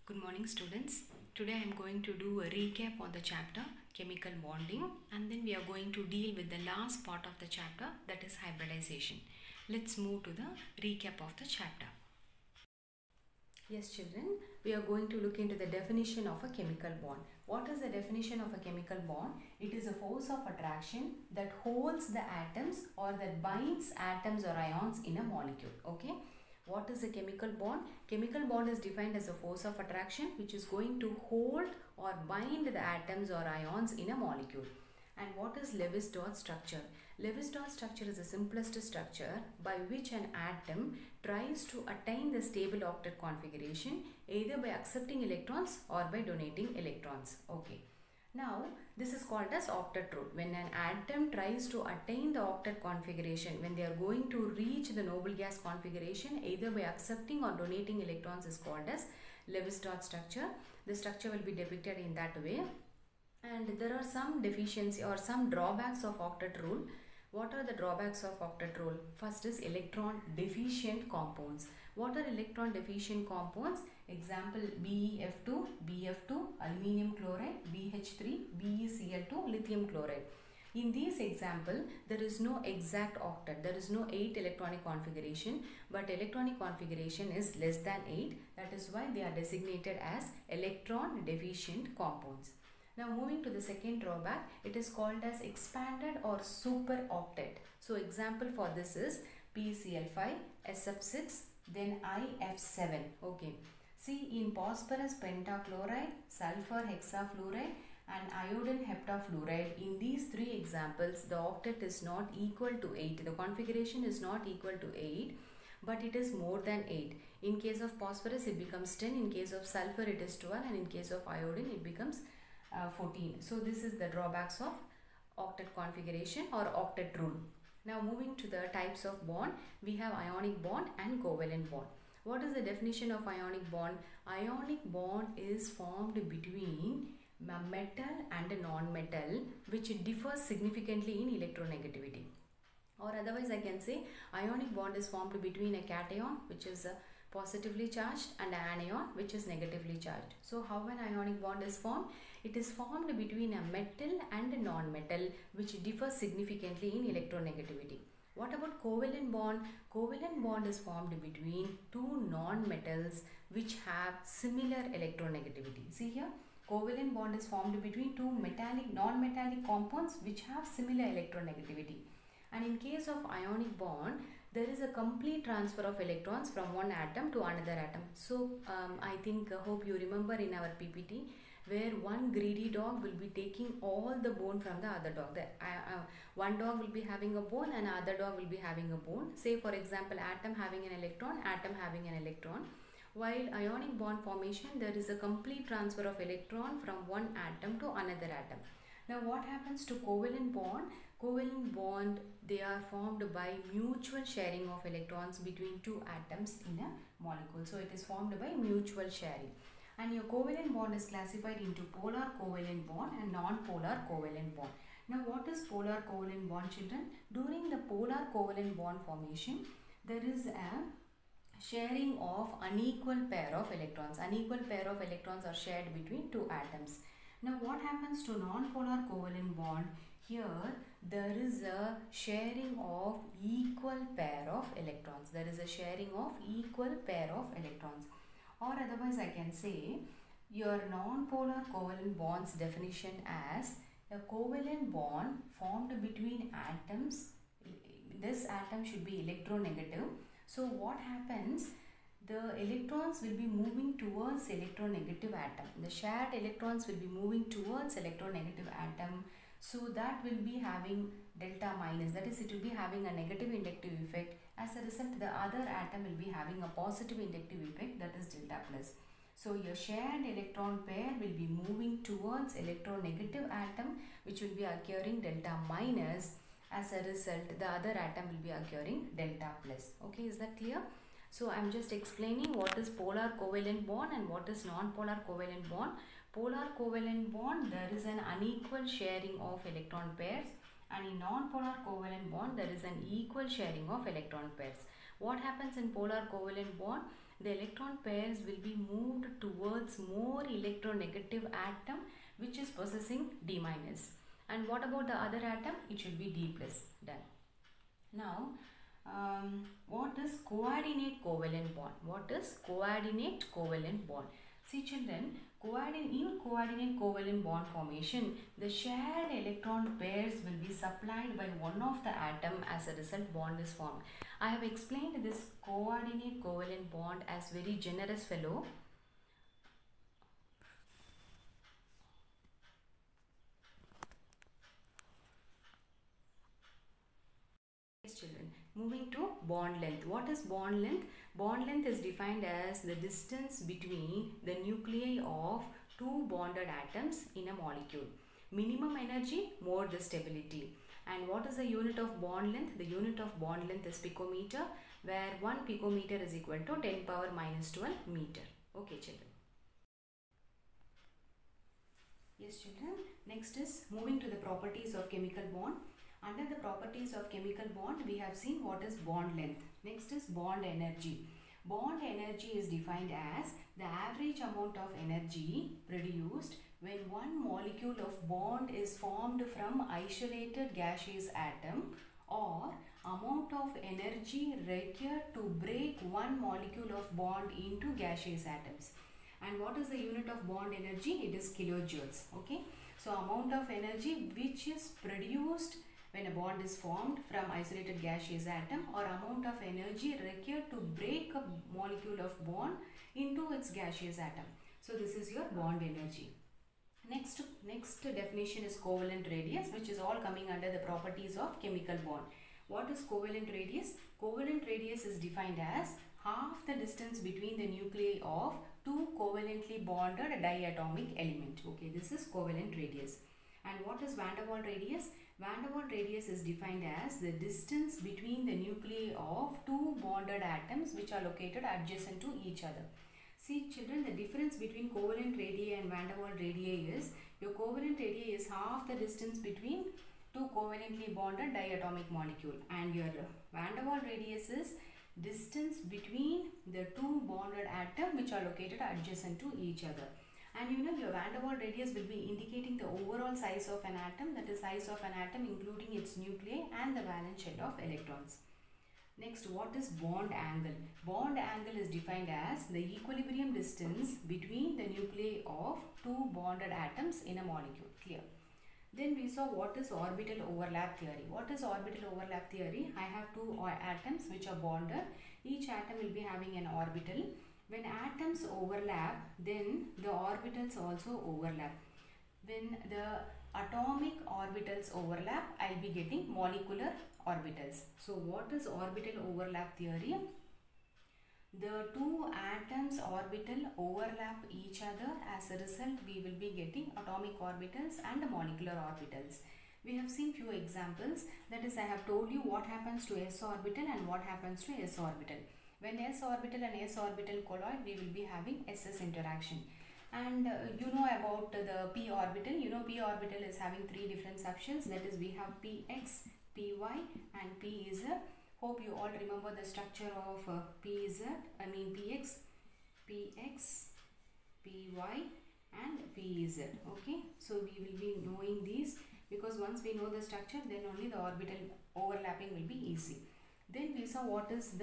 Good morning students. Today I am going to do a recap on the chapter chemical bonding, and then we are going to deal with the last part of the chapter, that is hybridization. Let's move to the recap of the chapter. Yes children, we are going to look into the definition of a chemical bond. What is the definition of a chemical bond? It is a force of attraction that holds the atoms or that binds atoms or ions in a molecule. Okay. What is a chemical bond? Chemical bond is defined as a force of attraction which is going to hold or bind the atoms or ions in a molecule. And what is Lewis dot structure? Lewis dot structure is the simplest structure by which an atom tries to attain the stable octet configuration either by accepting electrons or by donating electrons. Okay. Now, this is called as octet rule. When an atom tries to attain the octet configuration, when they are going to reach the noble gas configuration either by accepting or donating electrons, is called as Lewis dot structure. The structure will be depicted in that way. And there are some deficiency or some drawbacks of octet rule. What are the drawbacks of octet rule? First is electron deficient compounds. What are electron deficient compounds? Example, BeF2, BF2, aluminium chloride, BH3, BeCl2, lithium chloride. In these example, there is no exact octet. There is no 8 electronic configuration, but electronic configuration is less than 8. That is why they are designated as electron deficient compounds. Now moving to the second drawback, it is called as expanded or super octet. So example for this is PCl5, SF6, then IF7. Okay. See, in phosphorus pentachloride, sulfur hexafluoride and iodine heptafluoride, in these three examples the octet is not equal to 8. The configuration is not equal to 8, but it is more than 8. In case of phosphorus it becomes 10, in case of sulfur it is 12, and in case of iodine it becomes 14. So this is the drawbacks of octet configuration or octet rule. Now moving to the types of bond, we have ionic bond and covalent bond. What is the definition of ionic bond? Ionic bond is formed between a metal and a non-metal which differs significantly in electronegativity. Or otherwise I can say ionic bond is formed between a cation which is positively charged and an anion which is negatively charged. So how an ionic bond is formed? It is formed between a metal and a non-metal which differs significantly in electronegativity. What about covalent bond? Covalent bond is formed between two non-metals which have similar electronegativity. See here, covalent bond is formed between two non-metallic compounds which have similar electronegativity. And in case of ionic bond, there is a complete transfer of electrons from one atom to another atom. So hope you remember in our PPT where one greedy dog will be taking all the bone from the other dog. One dog will be having a bone and other dog will be having a bone. Say for example, atom having an electron, atom having an electron. While ionic bond formation, there is a complete transfer of electron from one atom to another atom. Now what happens to covalent bond? Covalent bond, they are formed by mutual sharing of electrons between two atoms in a molecule. So it is formed by mutual sharing. And your covalent bond is classified into polar covalent bond and non-polar covalent bond. Now what is polar covalent bond, children? During the polar covalent bond formation, there is a sharing of unequal pair of electrons. Unequal pair of electrons are shared between two atoms. Now what happens to non-polar covalent bond? Here there is a sharing of equal pair of electrons. There is a sharing of equal pair of electrons. Or otherwise I can say your non-polar covalent bonds definition as a covalent bond formed between atoms. This atom should be electronegative. So what happens? The electrons will be moving towards electronegative atom. The shared electrons will be moving towards electronegative atom. So that will be having delta minus. That is, it will be having a negative inductive effect. As a result, the other atom will be having a positive inductive effect, that is delta plus. So your shared electron pair will be moving towards electronegative atom which will be occurring delta minus. As a result, the other atom will be occurring delta plus. Okay, is that clear? So I am just explaining what is polar covalent bond and what is non-polar covalent bond. Polar covalent bond, there is an unequal sharing of electron pairs, and in non-polar covalent bond there is an equal sharing of electron pairs. What happens in polar covalent bond? The electron pairs will be moved towards more electronegative atom which is possessing D minus. And what about the other atom? It should be D plus. Done. Now, what is coordinate covalent bond? What is coordinate covalent bond? See children, in coordinate covalent bond formation, the shared electron pairs will be supplied by one of the atom. As a result, bond is formed. I have explained this coordinate covalent bond as very generous fellow. Children, moving to bond length. What is bond length? Bond length is defined as the distance between the nuclei of two bonded atoms in a molecule. Minimum energy, more the stability. And what is the unit of bond length? The unit of bond length is picometer, where 1 picometer is equal to 10 power minus 12 meter. Okay children. Yes children, next is moving to the properties of chemical bond. Under the properties of chemical bond, we have seen what is bond length. Next is bond energy. Bond energy is defined as the average amount of energy produced when one molecule of bond is formed from isolated gaseous atom, or amount of energy required to break one molecule of bond into gaseous atoms. And what is the unit of bond energy? It is kilojoules. Okay. So amount of energy which is produced when a bond is formed from isolated gaseous atom, or amount of energy required to break a molecule of bond into its gaseous atom. So this is your bond energy. Next definition is covalent radius, which is all coming under the properties of chemical bond. What is covalent radius? Covalent radius is defined as half the distance between the nuclei of two covalently bonded diatomic element. Okay, this is covalent radius. And what is van der Waals radius? Van der Waals radius is defined as the distance between the nuclei of two bonded atoms which are located adjacent to each other. See children, the difference between covalent radii and van der Waals radii is, your covalent radii is half the distance between two covalently bonded diatomic molecule, and your van der Waals radius is distance between the two bonded atoms which are located adjacent to each other. And you know, your van der Waals radius will be indicating the overall size of an atom, that is size of an atom including its nuclei and the valence shell of electrons. Next, what is bond angle? Bond angle is defined as the equilibrium distance between the nuclei of two bonded atoms in a molecule. Clear? Then we saw what is orbital overlap theory. What is orbital overlap theory? I have two atoms which are bonded. Each atom will be having an orbital. When atoms overlap, then the orbitals also overlap. When the atomic orbitals overlap, I will be getting molecular orbitals. So what is orbital overlap theory? The two atoms orbital overlap each other. As a result, we will be getting atomic orbitals and molecular orbitals. We have seen few examples. That is, I have told you what happens to s orbital and what happens to s orbital. When s orbital and s orbital collide, we will be having ss interaction. And you know about the p orbital. You know, p orbital is having three different subshells. That is, we have px, py and pz. Hope you all remember the structure of pz, px, py and pz. Okay, so we will be knowing these, because once we know the structure, then only the orbital overlapping will be easy. Then we saw what is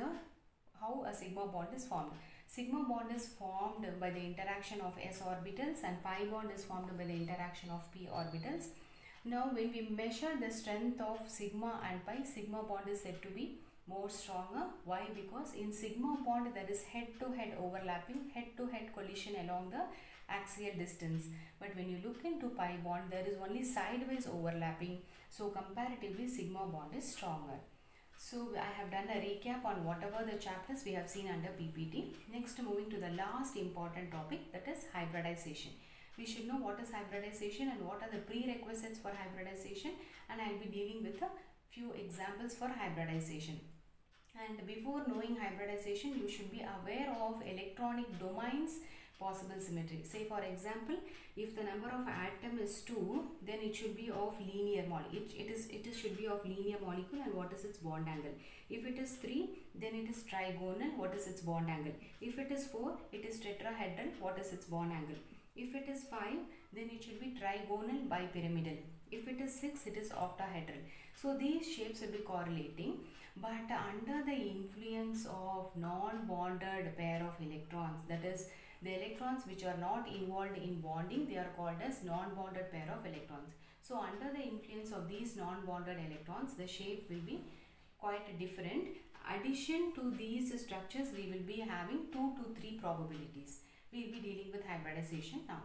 how a sigma bond is formed. Sigma bond is formed by the interaction of s orbitals, and pi bond is formed by the interaction of p orbitals. Now when we measure the strength of sigma and pi, sigma bond is said to be more stronger. Why? Because in sigma bond there is head-to-head overlapping, head-to-head collision along the axial distance. But when you look into pi bond, there is only sideways overlapping. So comparatively sigma bond is stronger. So I have done a recap on whatever the chapters we have seen under PPT. Next, moving to the last important topic, that is hybridization. We should know what is hybridization and what are the prerequisites for hybridization, and I will be dealing with a few examples for hybridization. And before knowing hybridization, you should be aware of electronic domains possible symmetry. Say for example, if the number of atom is 2, then it should be of linear molecule. It should be of linear molecule, and what is its bond angle? If it is 3, then it is trigonal. What is its bond angle? If it is 4, it is tetrahedral. What is its bond angle? If it is 5, then it should be trigonal bipyramidal. If it is 6, it is octahedral. So these shapes will be correlating, but under the influence of non-bonded pair of electrons, that is the electrons which are not involved in bonding, they are called as non-bonded pair of electrons. So under the influence of these non-bonded electrons, the shape will be quite different. Addition to these structures, we will be having 2 to 3 probabilities. We will be dealing with hybridization now.